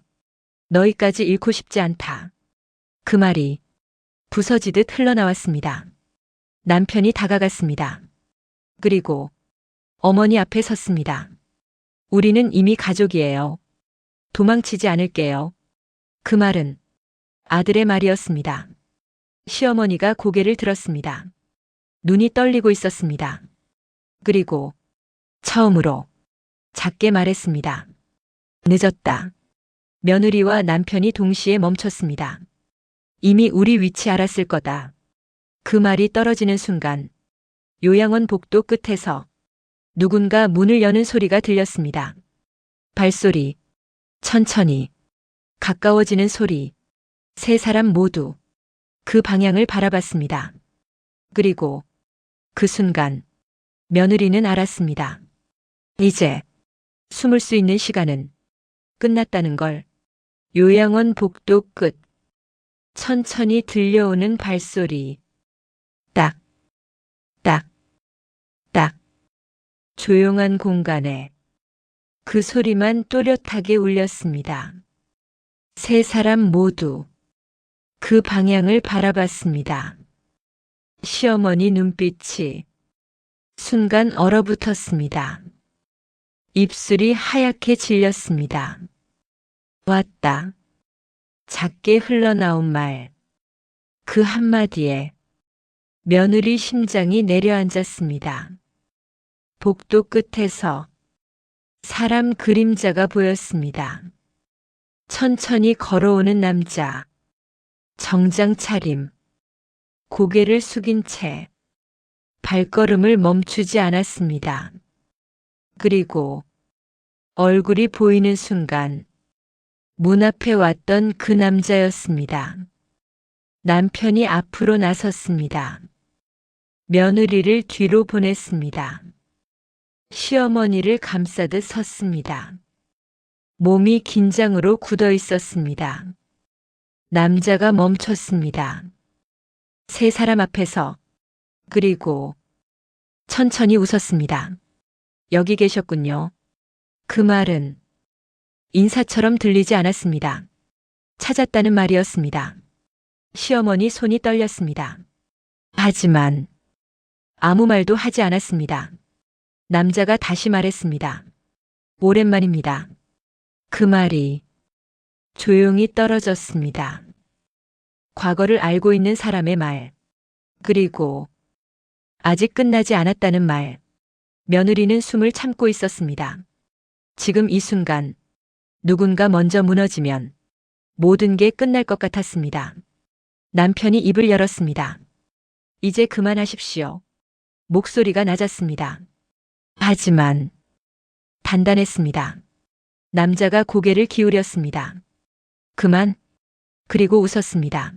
너희까지 잃고 싶지 않다. 그 말이 부서지듯 흘러나왔습니다. 남편이 다가갔습니다. 그리고 어머니 앞에 섰습니다. 우리는 이미 가족이에요. 도망치지 않을게요. 그 말은 아들의 말이었습니다. 시어머니가 고개를 들었습니다. 눈이 떨리고 있었습니다. 그리고 처음으로 작게 말했습니다. 늦었다. 며느리와 남편이 동시에 멈췄습니다. 이미 우리 위치 알았을 거다. 그 말이 떨어지는 순간 요양원 복도 끝에서 누군가 문을 여는 소리가 들렸습니다. 발소리, 천천히 가까워지는 소리. 세 사람 모두 그 방향을 바라봤습니다. 그리고 그 순간 며느리는 알았습니다. 이제 숨을 수 있는 시간은 끝났다는 걸. 요양원 복도 끝. 천천히 들려오는 발소리. 딱, 딱, 딱. 조용한 공간에 그 소리만 또렷하게 울렸습니다. 세 사람 모두 그 방향을 바라봤습니다. 시어머니 눈빛이 순간 얼어붙었습니다. 입술이 하얗게 질렸습니다. 왔다. 작게 흘러나온 말. 그 한마디에 며느리 심장이 내려앉았습니다. 복도 끝에서 사람 그림자가 보였습니다. 천천히 걸어오는 남자. 정장 차림. 고개를 숙인 채 발걸음을 멈추지 않았습니다. 그리고 얼굴이 보이는 순간 문 앞에 왔던 그 남자였습니다. 남편이 앞으로 나섰습니다. 며느리를 뒤로 보냈습니다. 시어머니를 감싸듯 섰습니다. 몸이 긴장으로 굳어 있었습니다. 남자가 멈췄습니다. 세 사람 앞에서. 그리고 천천히 웃었습니다. 여기 계셨군요. 그 말은 인사처럼 들리지 않았습니다. 찾았다는 말이었습니다. 시어머니 손이 떨렸습니다. 하지만 아무 말도 하지 않았습니다. 남자가 다시 말했습니다. 오랜만입니다. 그 말이 조용히 떨어졌습니다. 과거를 알고 있는 사람의 말. 그리고 아직 끝나지 않았다는 말. 며느리는 숨을 참고 있었습니다. 지금 이 순간 누군가 먼저 무너지면 모든 게 끝날 것 같았습니다. 남편이 입을 열었습니다. 이제 그만하십시오. 목소리가 낮았습니다. 하지만 단단했습니다. 남자가 고개를 기울였습니다. 그만. 그리고 웃었습니다.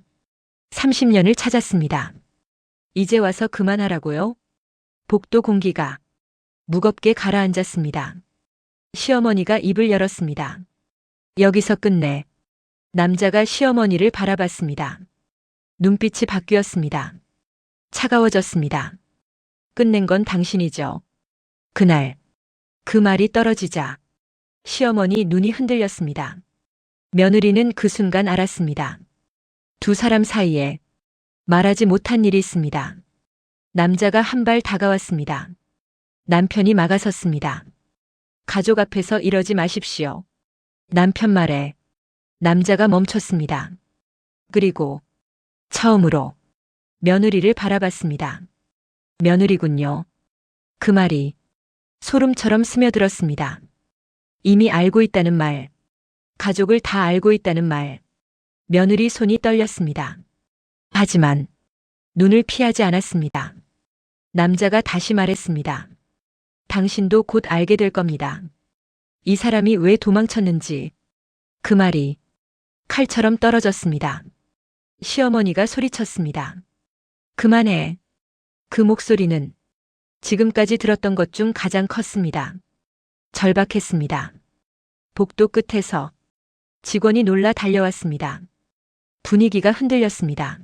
30년을 찾았습니다. 이제 와서 그만하라고요? 복도 공기가 무겁게 가라앉았습니다. 시어머니가 입을 열었습니다. 여기서 끝내. 남자가 시어머니를 바라봤습니다. 눈빛이 바뀌었습니다. 차가워졌습니다. 끝낸 건 당신이죠. 그날 그 말이 떨어지자 시어머니 눈이 흔들렸습니다. 며느리는 그 순간 알았습니다. 두 사람 사이에 말하지 못한 일이 있습니다. 남자가 한 발 다가왔습니다. 남편이 막아섰습니다. 가족 앞에서 이러지 마십시오. 남편 말에 남자가 멈췄습니다. 그리고 처음으로 며느리를 바라봤습니다. 며느리군요. 그 말이 소름처럼 스며들었습니다. 이미 알고 있다는 말, 가족을 다 알고 있다는 말. 며느리 손이 떨렸습니다. 하지만 눈을 피하지 않았습니다. 남자가 다시 말했습니다. 당신도 곧 알게 될 겁니다. 이 사람이 왜 도망쳤는지 그 말이 칼처럼 떨어졌습니다. 시어머니가 소리쳤습니다. 그만해. 그 목소리는 지금까지 들었던 것 중 가장 컸습니다. 절박했습니다. 복도 끝에서 직원이 놀라 달려왔습니다. 분위기가 흔들렸습니다.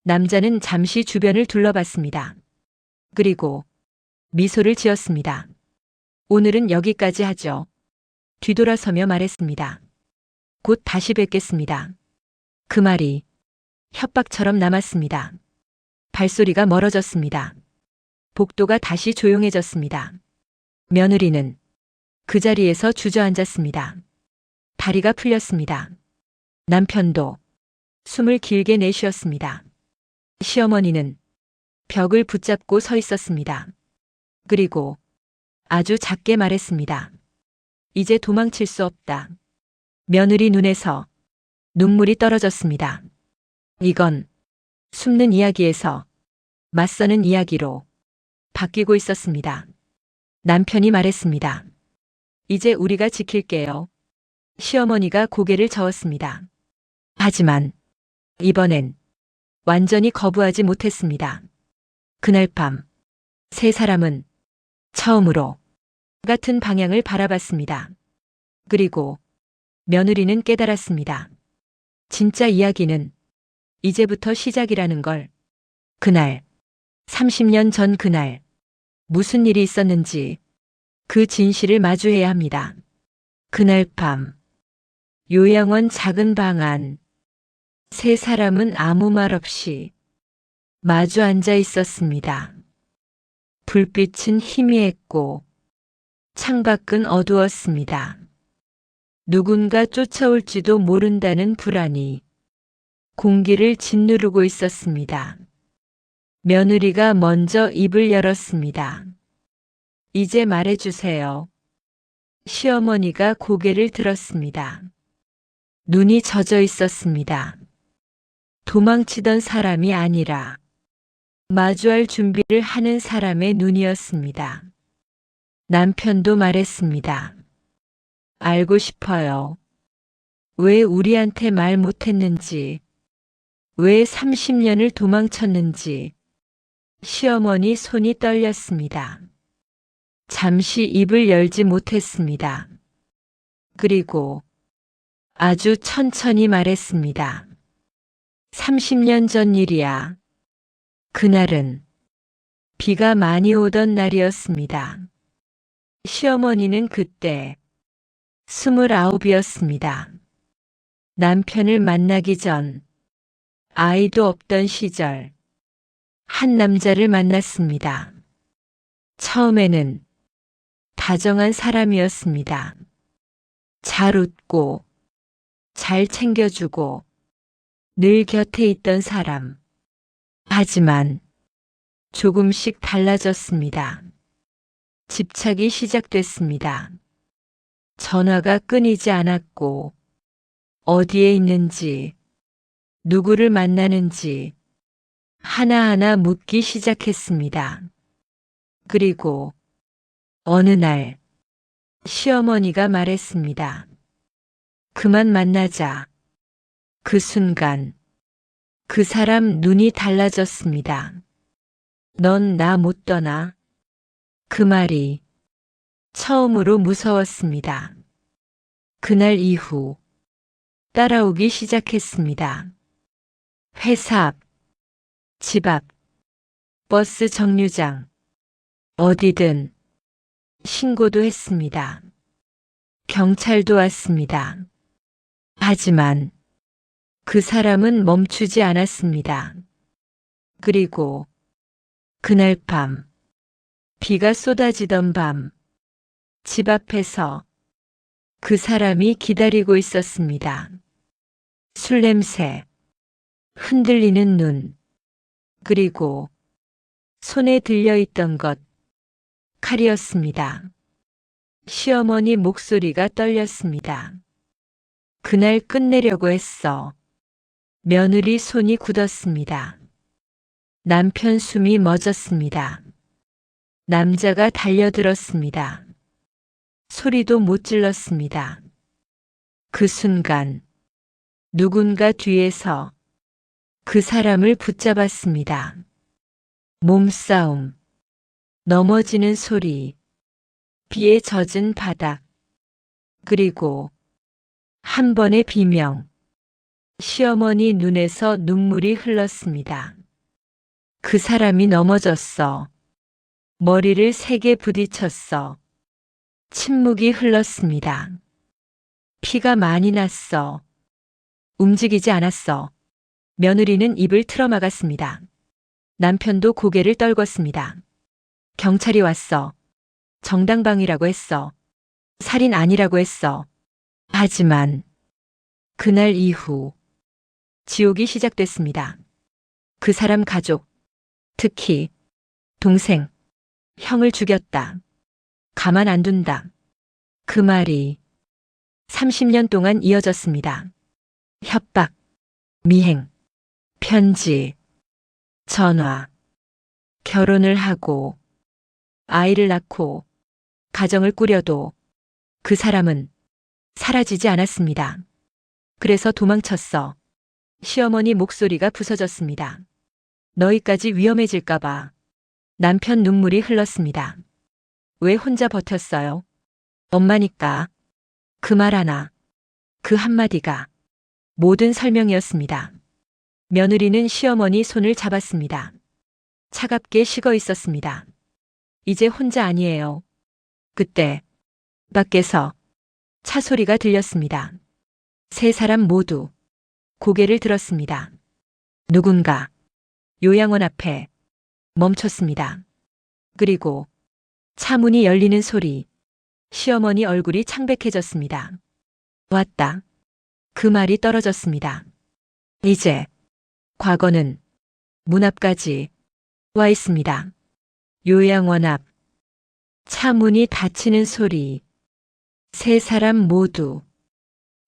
남자는 잠시 주변을 둘러봤습니다. 그리고 미소를 지었습니다. 오늘은 여기까지 하죠. 뒤돌아서며 말했습니다. 곧 다시 뵙겠습니다. 그 말이 협박처럼 남았습니다. 발소리가 멀어졌습니다. 복도가 다시 조용해졌습니다. 며느리는 그 자리에서 주저앉았습니다. 다리가 풀렸습니다. 남편도 숨을 길게 내쉬었습니다. 시어머니는 벽을 붙잡고 서 있었습니다. 그리고 아주 작게 말했습니다. 이제 도망칠 수 없다. 며느리 눈에서 눈물이 떨어졌습니다. 이건 숨는 이야기에서 맞서는 이야기로 바뀌고 있었습니다. 남편이 말했습니다. 이제 우리가 지킬게요. 시어머니가 고개를 저었습니다. 하지만 이번엔 완전히 거부하지 못했습니다. 그날 밤 세 사람은 처음으로 같은 방향을 바라봤습니다. 그리고 며느리는 깨달았습니다. 진짜 이야기는 이제부터 시작이라는 걸. 그날, 30년 전 그날, 무슨 일이 있었는지 그 진실을 마주해야 합니다. 그날 밤, 요양원 작은 방 안, 세 사람은 아무 말 없이 마주 앉아 있었습니다. 불빛은 희미했고 창밖은 어두웠습니다. 누군가 쫓아올지도 모른다는 불안이 공기를 짓누르고 있었습니다. 며느리가 먼저 입을 열었습니다. 이제 말해주세요. 시어머니가 고개를 들었습니다. 눈이 젖어 있었습니다. 도망치던 사람이 아니라 마주할 준비를 하는 사람의 눈이었습니다. 남편도 말했습니다. 알고 싶어요. 왜 우리한테 말 못했는지, 왜 30년을 도망쳤는지. 시어머니 손이 떨렸습니다. 잠시 입을 열지 못했습니다. 그리고 아주 천천히 말했습니다. 30년 전 일이야. 그날은 비가 많이 오던 날이었습니다. 시어머니는 그때 29이었습니다. 남편을 만나기 전 아이도 없던 시절 한 남자를 만났습니다. 처음에는 다정한 사람이었습니다. 잘 웃고 잘 챙겨주고 늘 곁에 있던 사람. 하지만 조금씩 달라졌습니다. 집착이 시작됐습니다. 전화가 끊이지 않았고 어디에 있는지, 누구를 만나는지 하나하나 묻기 시작했습니다. 그리고 어느 날 시어머니가 말했습니다. 그만 만나자. 그 순간 그 사람 눈이 달라졌습니다. 넌 나 못 떠나. 그 말이 처음으로 무서웠습니다. 그날 이후 따라오기 시작했습니다. 회사 앞, 집 앞, 버스 정류장, 어디든 신고도 했습니다. 경찰도 왔습니다. 하지만 그 사람은 멈추지 않았습니다. 그리고 그날 밤, 비가 쏟아지던 밤, 집 앞에서 그 사람이 기다리고 있었습니다. 술 냄새, 흔들리는 눈, 그리고 손에 들려있던 것, 칼이었습니다. 시어머니 목소리가 떨렸습니다. 그날 끝내려고 했어. 며느리 손이 굳었습니다. 남편 숨이 멎었습니다. 남자가 달려들었습니다. 소리도 못 질렀습니다. 그 순간 누군가 뒤에서 그 사람을 붙잡았습니다. 몸싸움, 넘어지는 소리, 비에 젖은 바닥, 그리고 한 번의 비명. 시어머니 눈에서 눈물이 흘렀습니다. 그 사람이 넘어졌어. 머리를 세게 부딪혔어. 침묵이 흘렀습니다. 피가 많이 났어. 움직이지 않았어. 며느리는 입을 틀어막았습니다. 남편도 고개를 떨궜습니다. 경찰이 왔어. 정당방위라고 했어. 살인 아니라고 했어. 하지만 그날 이후 지옥이 시작됐습니다. 그 사람 가족, 특히 동생, 형을 죽였다. 가만 안 둔다. 그 말이 30년 동안 이어졌습니다. 협박, 미행, 편지, 전화, 결혼을 하고 아이를 낳고 가정을 꾸려도 그 사람은 사라지지 않았습니다. 그래서 도망쳤어. 시어머니 목소리가 부서졌습니다. 너희까지 위험해질까봐. 남편 눈물이 흘렀습니다. 왜 혼자 버텼어요? 엄마니까. 그 말 하나, 그 한마디가 모든 설명이었습니다. 며느리는 시어머니 손을 잡았습니다. 차갑게 식어 있었습니다. 이제 혼자 아니에요. 그때 밖에서 차 소리가 들렸습니다. 세 사람 모두 고개를 들었습니다. 누군가 요양원 앞에 멈췄습니다. 그리고 차 문이 열리는 소리, 시어머니 얼굴이 창백해졌습니다. 왔다. 그 말이 떨어졌습니다. 이제 과거는 문 앞까지 와 있습니다. 요양원 앞, 차 문이 닫히는 소리, 세 사람 모두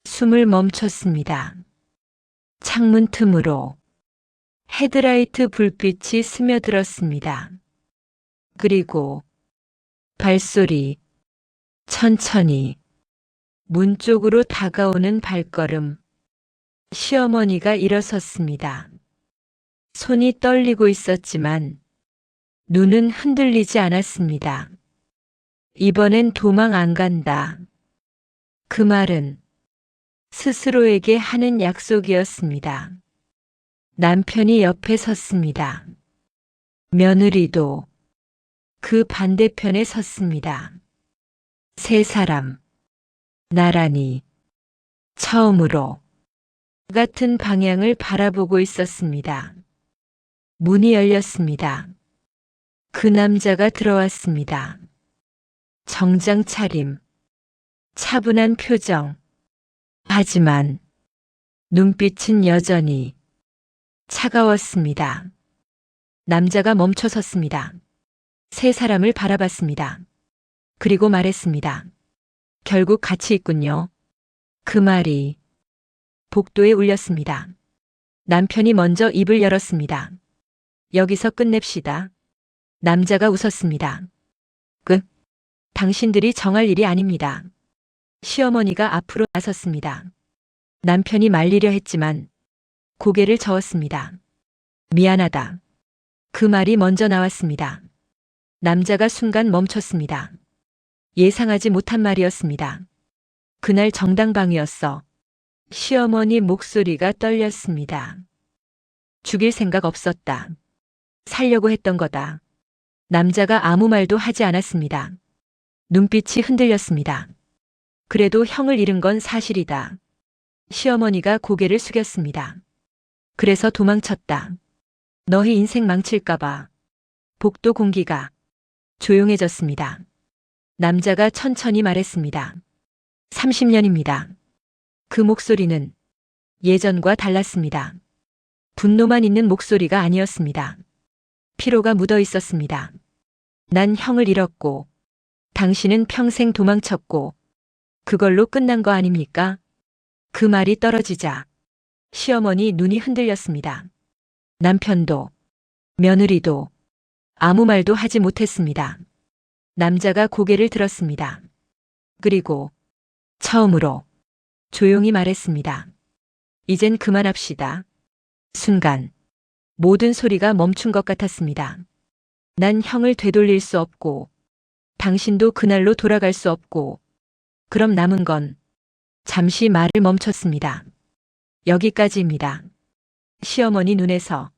숨을 멈췄습니다. 창문 틈으로 헤드라이트 불빛이 스며들었습니다. 그리고 발소리, 천천히 문 쪽으로 다가오는 발걸음. 시어머니가 일어섰습니다. 손이 떨리고 있었지만 눈은 흔들리지 않았습니다. 이번엔 도망 안 간다. 그 말은 스스로에게 하는 약속이었습니다. 남편이 옆에 섰습니다. 며느리도 그 반대편에 섰습니다. 세 사람, 나란히 처음으로 같은 방향을 바라보고 있었습니다. 문이 열렸습니다. 그 남자가 들어왔습니다. 정장 차림, 차분한 표정. 하지만 눈빛은 여전히 차가웠습니다. 남자가 멈춰 섰습니다. 세 사람을 바라봤습니다. 그리고 말했습니다. 결국 같이 있군요. 그 말이 복도에 울렸습니다. 남편이 먼저 입을 열었습니다. 여기서 끝냅시다. 남자가 웃었습니다. 끝. 당신들이 정할 일이 아닙니다. 시어머니가 앞으로 나섰습니다. 남편이 말리려 했지만 고개를 저었습니다. 미안하다. 그 말이 먼저 나왔습니다. 남자가 순간 멈췄습니다. 예상하지 못한 말이었습니다. 그날 정당방위였어. 시어머니 목소리가 떨렸습니다. 죽일 생각 없었다. 살려고 했던 거다. 남자가 아무 말도 하지 않았습니다. 눈빛이 흔들렸습니다. 그래도 형을 잃은 건 사실이다. 시어머니가 고개를 숙였습니다. 그래서 도망쳤다. 너희 인생 망칠까봐. 복도 공기가 조용해졌습니다. 남자가 천천히 말했습니다. 30년입니다. 그 목소리는 예전과 달랐습니다. 분노만 있는 목소리가 아니었습니다. 피로가 묻어 있었습니다. 난 형을 잃었고, 당신은 평생 도망쳤고, 그걸로 끝난 거 아닙니까? 그 말이 떨어지자 시어머니 눈이 흔들렸습니다. 남편도, 며느리도 아무 말도 하지 못했습니다. 남자가 고개를 들었습니다. 그리고 처음으로 조용히 말했습니다. 이젠 그만합시다. 순간 모든 소리가 멈춘 것 같았습니다. 난 형을 되돌릴 수 없고 당신도 그날로 돌아갈 수 없고 그럼 남은 건 잠시 말을 멈췄습니다. 여기까지입니다. 시어머니 눈에서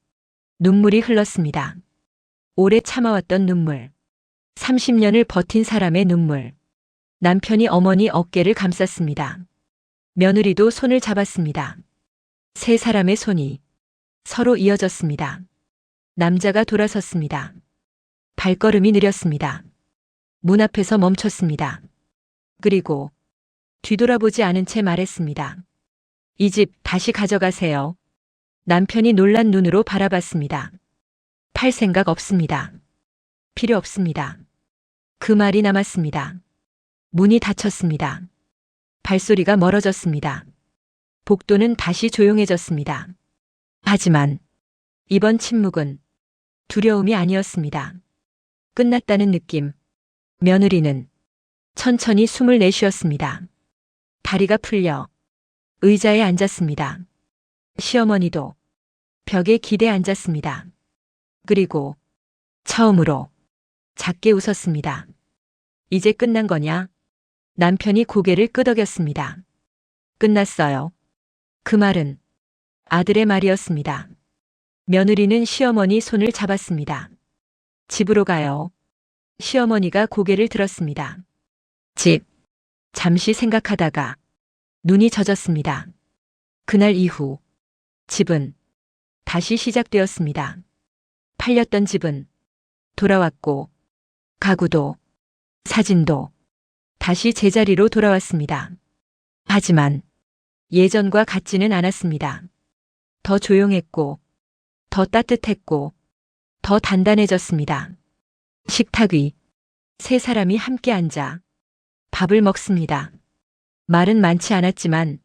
눈물이 흘렀습니다. 오래 참아왔던 눈물. 30년을 버틴 사람의 눈물. 남편이 어머니 어깨를 감쌌습니다. 며느리도 손을 잡았습니다. 세 사람의 손이 서로 이어졌습니다. 남자가 돌아섰습니다. 발걸음이 느렸습니다. 문 앞에서 멈췄습니다. 그리고 뒤돌아보지 않은 채 말했습니다. 이 집 다시 가져가세요. 남편이 놀란 눈으로 바라봤습니다. 팔 생각 없습니다. 필요 없습니다. 그 말이 남았습니다. 문이 닫혔습니다. 발소리가 멀어졌습니다. 복도는 다시 조용해졌습니다. 하지만 이번 침묵은 두려움이 아니었습니다. 끝났다는 느낌. 며느리는 천천히 숨을 내쉬었습니다. 다리가 풀려 의자에 앉았습니다. 시어머니도 벽에 기대 앉았습니다. 그리고 처음으로 작게 웃었습니다. 이제 끝난 거냐? 남편이 고개를 끄덕였습니다. 끝났어요. 그 말은 아들의 말이었습니다. 며느리는 시어머니 손을 잡았습니다. 집으로 가요. 시어머니가 고개를 들었습니다. 집. 잠시 생각하다가 눈이 젖었습니다. 그날 이후 집은 다시 시작되었습니다. 팔렸던 집은 돌아왔고 가구도 사진도 다시 제자리로 돌아왔습니다. 하지만 예전과 같지는 않았습니다. 더 조용했고 더 따뜻했고 더 단단해졌습니다. 식탁 위 세 사람이 함께 앉아 밥을 먹습니다. 말은 많지 않았지만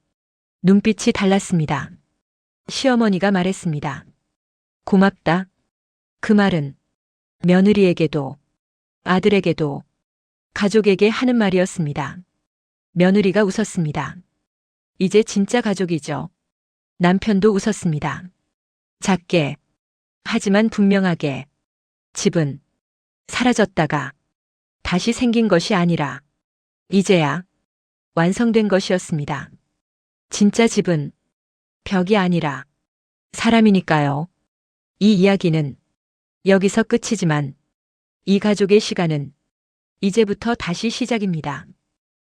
눈빛이 달랐습니다. 시어머니가 말했습니다. 고맙다. 그 말은 며느리에게도 아들에게도 가족에게 하는 말이었습니다. 며느리가 웃었습니다. 이제 진짜 가족이죠. 남편도 웃었습니다. 작게 하지만 분명하게 집은 사라졌다가 다시 생긴 것이 아니라 이제야 완성된 것이었습니다. 진짜 집은 벽이 아니라 사람이니까요. 이 이야기는 여기서 끝이지만 이 가족의 시간은 이제부터 다시 시작입니다.